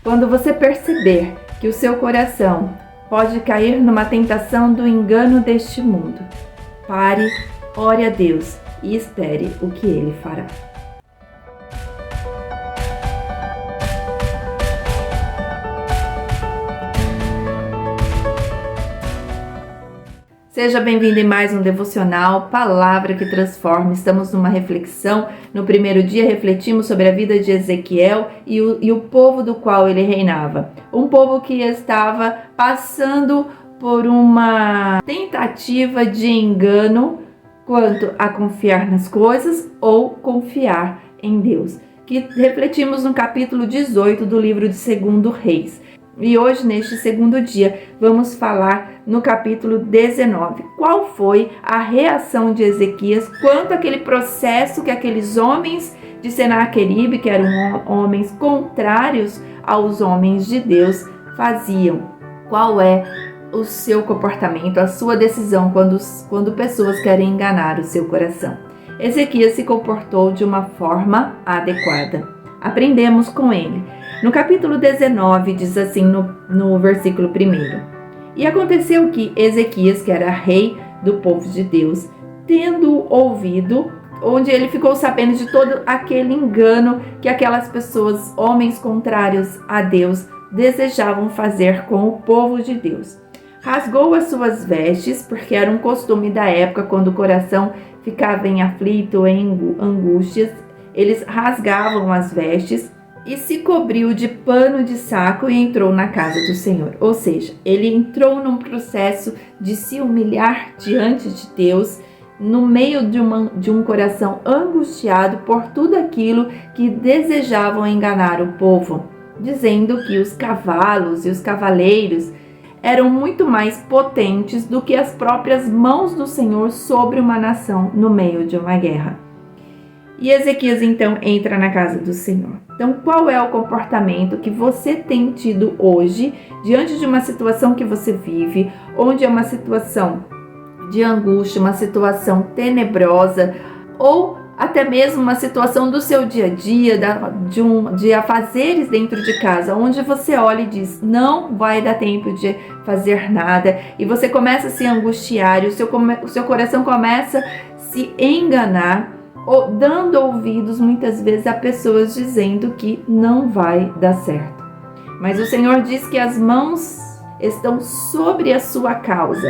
Quando você perceber que o seu coração pode cair numa tentação do engano deste mundo, pare, ore a Deus e espere o que Ele fará. Seja bem-vindo em mais um devocional, Palavra que Transforma. Estamos numa reflexão. No primeiro dia refletimos sobre a vida de Ezequiel e o povo do qual ele reinava. Um povo que estava passando por uma tentativa de engano quanto a confiar nas coisas ou confiar em Deus, que refletimos no capítulo 18 do livro de 2 Reis. E hoje, neste segundo dia, vamos falar no capítulo 19. Qual foi a reação de Ezequias quanto àquele processo que aqueles homens de Senaqueribe, que eram homens contrários aos homens de Deus, faziam? Qual é o seu comportamento, a sua decisão quando pessoas querem enganar o seu coração? Ezequias se comportou de uma forma adequada. Aprendemos com ele. No capítulo 19, diz assim no versículo 1: E aconteceu que Ezequias, que era rei do povo de Deus, tendo ouvido, onde ele ficou sabendo de todo aquele engano que aquelas pessoas, homens contrários a Deus, desejavam fazer com o povo de Deus. Rasgou as suas vestes, porque era um costume da época, quando o coração ficava em aflito, em angústias, eles rasgavam as vestes e se cobriu de pano de saco e entrou na casa do Senhor. Ou seja, ele entrou num processo de se humilhar diante de Deus, no meio de um coração angustiado por tudo aquilo que desejavam enganar o povo, dizendo que os cavalos e os cavaleiros eram muito mais potentes do que as próprias mãos do Senhor sobre uma nação no meio de uma guerra. E Ezequias então entra na casa do Senhor. Então, qual é o comportamento que você tem tido hoje diante de uma situação que você vive, onde é uma situação de angústia, uma situação tenebrosa, ou até mesmo uma situação do seu dia a dia, de afazeres dentro de casa, onde você olha e diz, não vai dar tempo de fazer nada, e você começa a se angustiar, e o seu coração começa a se enganar, ou dando ouvidos muitas vezes a pessoas dizendo que não vai dar certo. Mas o Senhor diz que as mãos estão sobre a sua causa.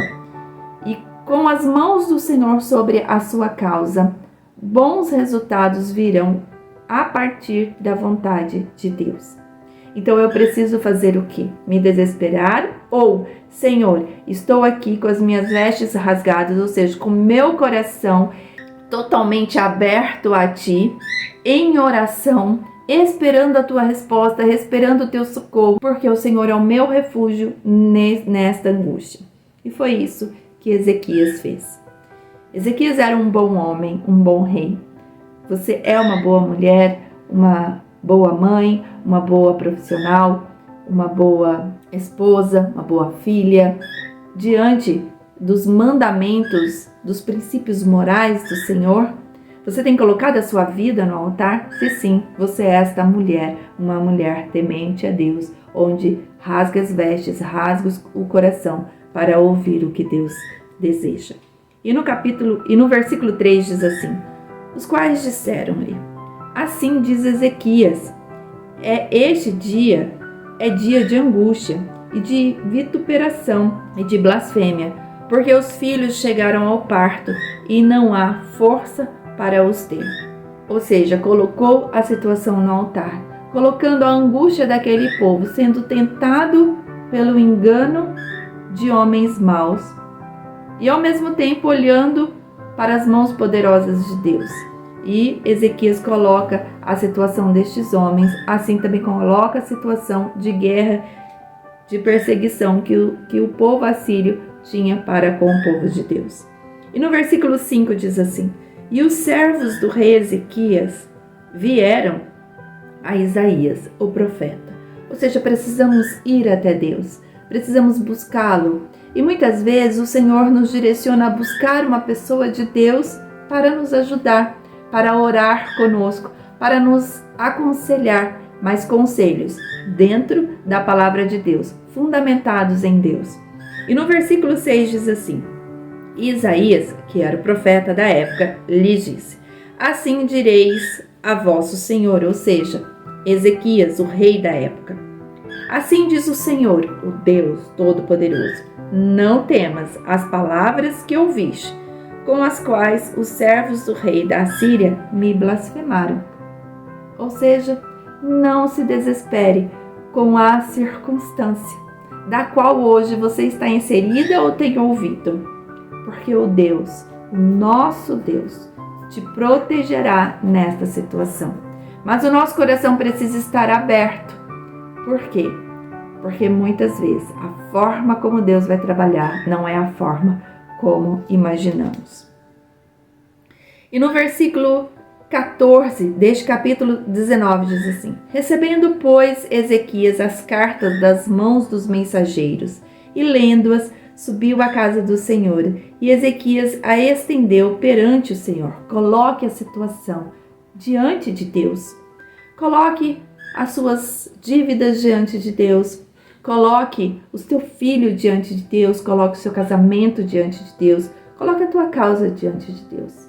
E com as mãos do Senhor sobre a sua causa, bons resultados virão a partir da vontade de Deus. Então eu preciso fazer o quê? Me desesperar? Ou, Senhor, estou aqui com as minhas vestes rasgadas, ou seja, com meu coração totalmente aberto a Ti, em oração, esperando a Tua resposta, esperando o Teu socorro, porque o Senhor é o meu refúgio nesta angústia. E foi isso que Ezequias fez. Ezequias era um bom homem, um bom rei. Você é uma boa mulher, uma boa mãe, uma boa profissional, uma boa esposa, uma boa filha, diante dos mandamentos, dos princípios morais do Senhor? Você tem colocado a sua vida no altar? Se sim, você é esta mulher, uma mulher temente a Deus, onde rasga as vestes, rasga o coração para ouvir o que Deus deseja. E no versículo 3 diz assim: os quais disseram-lhe, assim diz Ezequias, este dia é dia de angústia e de vituperação e de blasfêmia, porque os filhos chegaram ao parto e não há força para os ter. Ou seja, colocou a situação no altar, colocando a angústia daquele povo, sendo tentado pelo engano de homens maus, e ao mesmo tempo olhando para as mãos poderosas de Deus. E Ezequias coloca a situação destes homens, assim também coloca a situação de guerra, de perseguição que o povo assírio tinha para com o povo de Deus. E no versículo 5 diz assim: e os servos do rei Ezequias vieram a Isaías, o profeta. Ou seja, precisamos ir até Deus, precisamos buscá-lo. E muitas vezes o Senhor nos direciona a buscar uma pessoa de Deus para nos ajudar, para orar conosco, para nos aconselhar mas conselhos dentro da palavra de Deus, fundamentados em Deus. E no versículo 6 diz assim: Isaías, que era o profeta da época, lhe disse: Assim direis a vosso Senhor, ou seja, Ezequias, o rei da época. Assim diz o Senhor, o Deus Todo-Poderoso: Não temas as palavras que ouviste, com as quais os servos do rei da Assíria me blasfemaram. Ou seja, não se desespere com a circunstância da qual hoje você está inserida ou tem ouvido, porque o Deus, o nosso Deus, te protegerá nesta situação. Mas o nosso coração precisa estar aberto. Por quê? Porque muitas vezes a forma como Deus vai trabalhar não é a forma como imaginamos. E no versículo 14 deste capítulo 19 diz assim: Recebendo, pois, Ezequias as cartas das mãos dos mensageiros e lendo-as, subiu à casa do Senhor, e Ezequias a estendeu perante o Senhor. Coloque a situação diante de Deus. Coloque as suas dívidas diante de Deus. Coloque o teu filho diante de Deus. Coloque o seu casamento diante de Deus. Coloque a tua causa diante de Deus.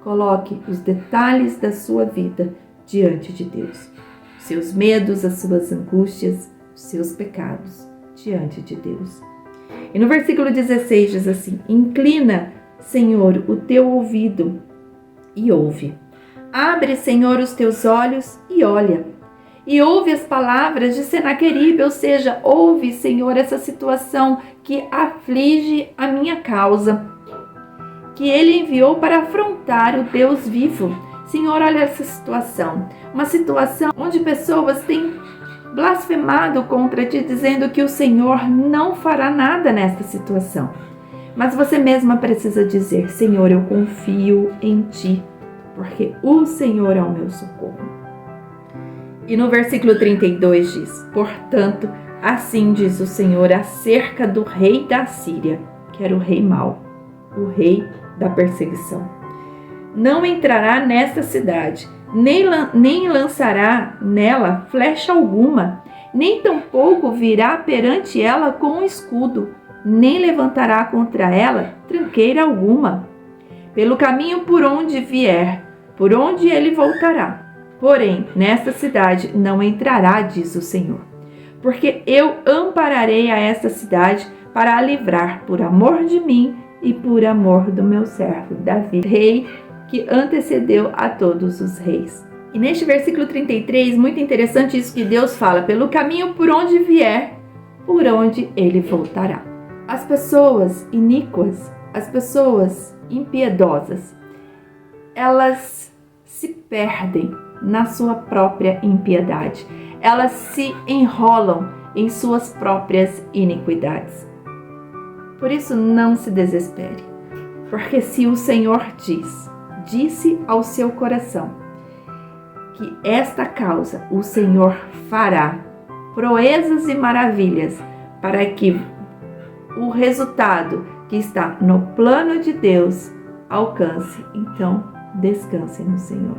Coloque os detalhes da sua vida diante de Deus. Os seus medos, as suas angústias, os seus pecados diante de Deus. E no versículo 16 diz assim: Inclina, Senhor, o teu ouvido e ouve. Abre, Senhor, os teus olhos e olha. E ouve as palavras de Senaqueribe, ou seja, ouve, Senhor, essa situação que aflige a minha causa, que ele enviou para afrontar o Deus vivo. Senhor, olha essa situação. Uma situação onde pessoas têm blasfemado contra ti, dizendo que o Senhor não fará nada nesta situação. Mas você mesma precisa dizer: Senhor, eu confio em ti, porque o Senhor é o meu socorro. E no versículo 32 diz: Portanto, assim diz o Senhor acerca do rei da Síria, que era o rei mau, o rei da perseguição. Não entrará nesta cidade, nem lançará nela flecha alguma, nem tampouco virá perante ela com um escudo, nem levantará contra ela tranqueira alguma. Pelo caminho por onde vier, por onde ele voltará. Porém, nesta cidade não entrará, diz o Senhor, porque eu ampararei a esta cidade para a livrar por amor de mim e por amor do meu servo Davi, rei que antecedeu a todos os reis. E neste versículo 33, muito interessante isso que Deus fala: pelo caminho por onde vier, por onde ele voltará. As pessoas iníquas, as pessoas impiedosas, elas se perdem na sua própria impiedade. Elas se enrolam em suas próprias iniquidades. Por isso, não se desespere, porque se o Senhor disse ao seu coração que esta causa o Senhor fará proezas e maravilhas para que o resultado que está no plano de Deus alcance, então descanse no Senhor.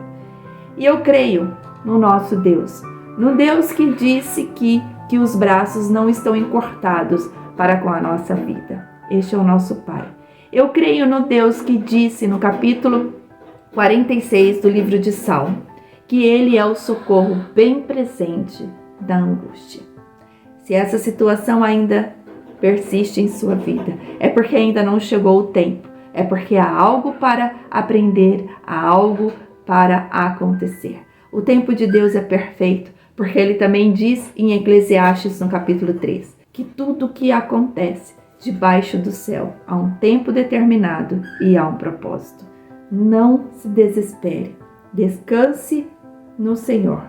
E eu creio no nosso Deus, no Deus que disse que os braços não estão encurtados para com a nossa vida. Este é o nosso Pai. Eu creio no Deus que disse no capítulo 46 do livro de Salmo, que Ele é o socorro bem presente da angústia. Se essa situação ainda persiste em sua vida, é porque ainda não chegou o tempo, é porque há algo para aprender, há algo para acontecer. O tempo de Deus é perfeito, porque Ele também diz em Eclesiastes, no capítulo 3, que tudo o que acontece debaixo do céu há um tempo determinado e há um propósito. Não se desespere, descanse no Senhor.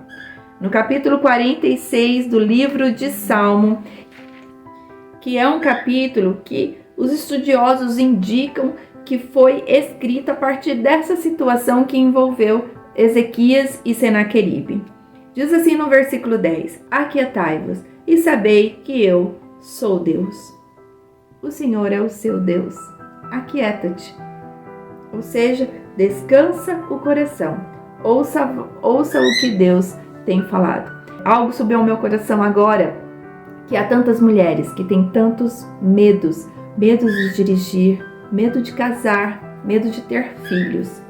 No capítulo 46 do livro de Salmo, que é um capítulo que os estudiosos indicam que foi escrito a partir dessa situação que envolveu Ezequias e Senaqueribe. Diz assim no versículo 10: Aquietai-vos e sabei que eu sou Deus. O Senhor é o seu Deus. Aquieta-te. Ou seja, descansa o coração. Ouça o que Deus tenho falado. Algo subiu ao meu coração agora, que há tantas mulheres que têm tantos medos de dirigir, medo de casar, medo de ter filhos,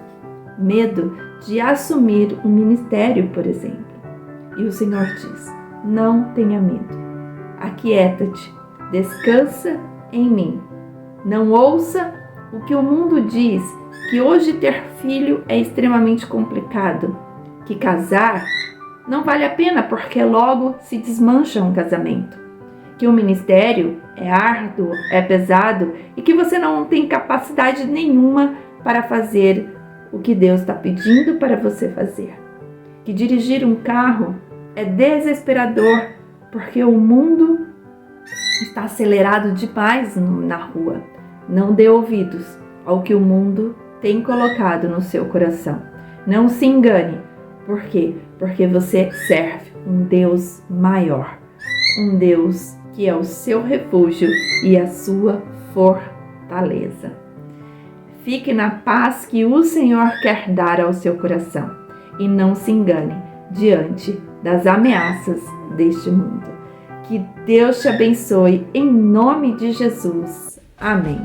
medo de assumir um ministério, por exemplo. E o Senhor diz: não tenha medo, aquieta-te, descansa em mim. Não ouça o que o mundo diz, que hoje ter filho é extremamente complicado, que casar não vale a pena porque logo se desmancha um casamento, que o ministério é árduo, é pesado e que você não tem capacidade nenhuma para fazer o que Deus está pedindo para você fazer, que dirigir um carro é desesperador porque o mundo está acelerado demais na rua. Não dê ouvidos ao que o mundo tem colocado no seu coração. Não se engane. Por quê? Porque você serve um Deus maior. Um Deus que é o seu refúgio e a sua fortaleza. Fique na paz que o Senhor quer dar ao seu coração. E não se engane diante das ameaças deste mundo. Que Deus te abençoe em nome de Jesus. Amém.